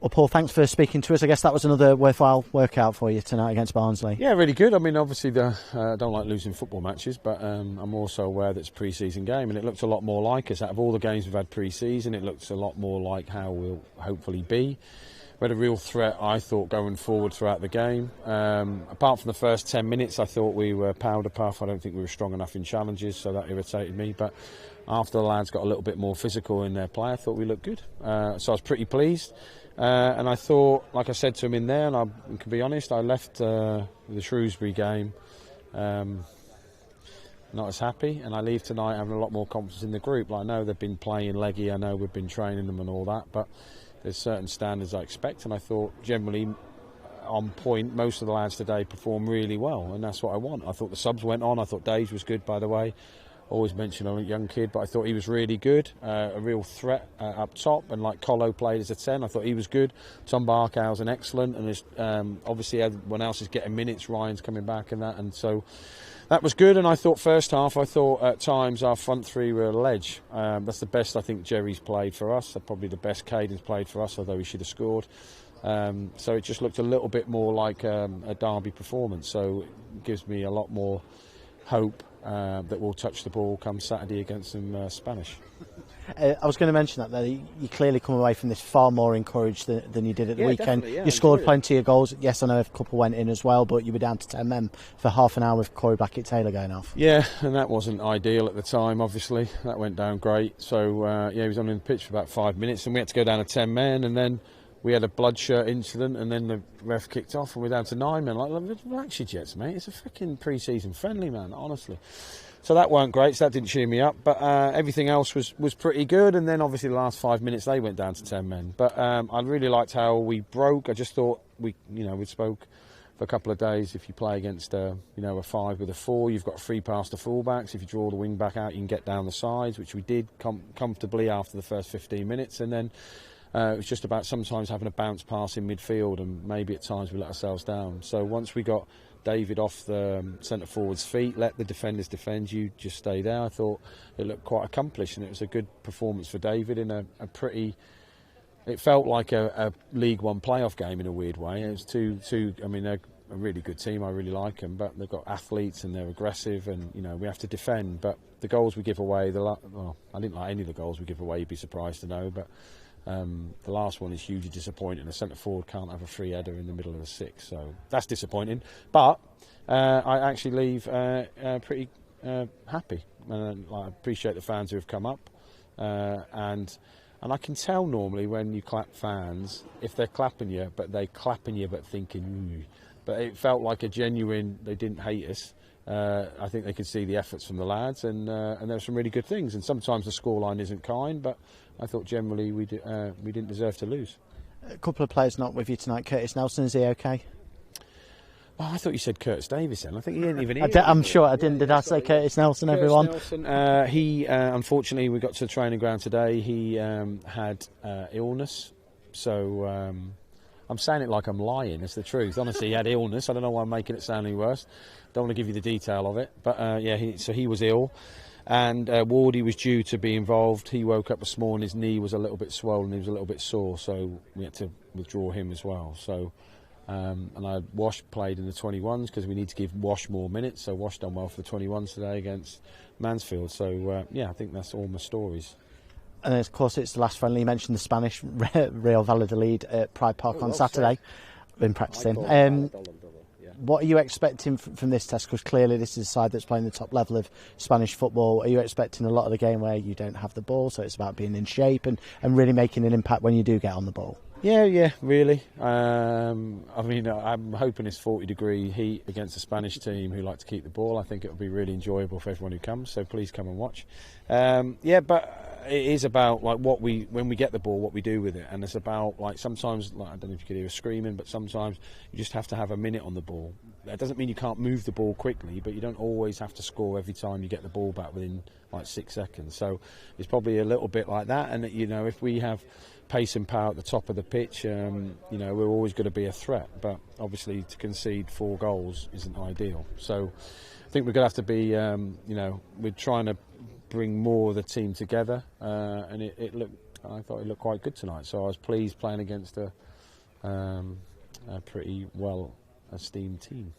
Well, Paul, thanks for speaking to us. I guess that was another worthwhile workout for you tonight against Barnsley. Yeah, really good. I mean, obviously, I don't like losing football matches, but I'm also aware that it's a pre-season game, and it looked a lot more like us. Out of all the games we've had pre-season, it looks a lot more like how we'll hopefully be. We had a real threat, I thought, going forward throughout the game. Apart from the first 10 minutes, I thought we were powder puff. I don't think we were strong enough in challenges, so that irritated me. But after the lads got a little bit more physical in their play, I thought we looked good. So I was pretty pleased. And I thought, like I said to him in there, and I can be honest, I left the Shrewsbury game not as happy, and I leave tonight having a lot more confidence in the group. Like, I know they've been playing leggy, I know we've been training them and all that, but there's certain standards I expect, and I thought generally on point, most of the lads today performed really well, and that's what I want. I thought the subs went on. I thought Dave was good, by the way. Always mention a young kid, but I thought he was really good. A real threat up top, and like Colo played as a 10, I thought he was good. Tom Barkow's an excellent, and obviously everyone else is getting minutes. Ryan's coming back and that, and so that was good. And I thought first half, I thought at times our front three were a ledge. That's the best I think Jerry's played for us. Probably the best Caden's played for us, although he should have scored. So it just looked a little bit more like a derby performance. So it gives me a lot more hope that we'll touch the ball come Saturday against some Spanish. I was going to mention that there. You clearly come away from this far more encouraged than you did at the weekend. Yeah, you scored plenty of goals. Yes, I know a couple went in as well, but you were down to 10 men for half an hour with Corey Blackett-Taylor going off. Yeah, and that wasn't ideal at the time, obviously. That went down great. So, he was on the pitch for about 5 minutes, and we had to go down to 10 men, and then we had a blood shirt incident, and then the ref kicked off, and we're down to 9 men. Like, relax your jets, mate. It's a freaking pre-season friendly, man, honestly. So that weren't great, so that didn't cheer me up. But everything else was pretty good, and then obviously the last 5 minutes they went down to 10 men. But I really liked how we broke. I just thought we spoke for a couple of days. If you play against a 5 with a 4, you've got a free pass to fullbacks. If you draw the wing back out, you can get down the sides, which we did comfortably after the first 15 minutes, and then. It was just about sometimes having a bounce pass in midfield, and maybe at times we let ourselves down. So once we got David off the centre forward's feet, let the defenders defend, you just stay there. I thought it looked quite accomplished, and it was a good performance for David in a pretty. It felt like a League One playoff game in a weird way. It was two. I mean, they're a really good team. I really like them, but they've got athletes and they're aggressive, and we have to defend. But the goals we give away, I didn't like any of the goals we give away. You'd be surprised to know, but. The last one is hugely disappointing. A centre forward can't have a free header in the middle of the 6, so that's disappointing. But I actually leave pretty happy. I appreciate the fans who have come up, and I can tell normally when you clap fans if they're clapping you, but they clapping you but thinking. Ooh. But it felt like a genuine. They didn't hate us. I think they could see the efforts from the lads, and there were some really good things. And sometimes the scoreline isn't kind, but I thought generally we didn't deserve to lose. A couple of players not with you tonight. Curtis Nelson, is he okay? Oh, I thought you said Curtis Davis then. I think he didn't even hear I'm sure I didn't. Did I say Curtis Nelson, everyone? Nelson, he, unfortunately, we got to the training ground today. He had illness, so I'm saying it like I'm lying. It's the truth. Honestly, he had illness. I don't know why I'm making it sound any worse. Don't want to give you the detail of it. But, so he was ill. And Wardy was due to be involved. He woke up this morning, his knee was a little bit swollen, he was a little bit sore, so we had to withdraw him as well. So, and Wash played in the 21s because we need to give Wash more minutes, so Wash done well for the 21s today against Mansfield. So, I think that's all my stories. And of course, it's the last friendly. You mentioned the Spanish, Real Valladolid at Pride Park on Saturday. I've been practicing. What are you expecting from this test? Because clearly this is a side that's playing the top level of Spanish football. Are you expecting a lot of the game where you don't have the ball, so it's about being in shape and really making an impact when you do get on the ball? Yeah, really. I mean, I'm hoping it's 40-degree heat against a Spanish team who like to keep the ball. I think it'll be really enjoyable for everyone who comes, so please come and watch. But it is about like when we get the ball, what we do with it, and it's about like sometimes, like, I don't know if you could hear us screaming, but sometimes you just have to have a minute on the ball. That doesn't mean you can't move the ball quickly, but you don't always have to score every time you get the ball back within like 6 seconds. So it's probably a little bit like that, and if we have pace and power at the top of the pitch, we're always going to be a threat, but obviously to concede 4 goals isn't ideal. So I think we're going to have to be, we're trying to bring more of the team together, and I thought it looked quite good tonight. So I was pleased playing against a a pretty well esteemed team.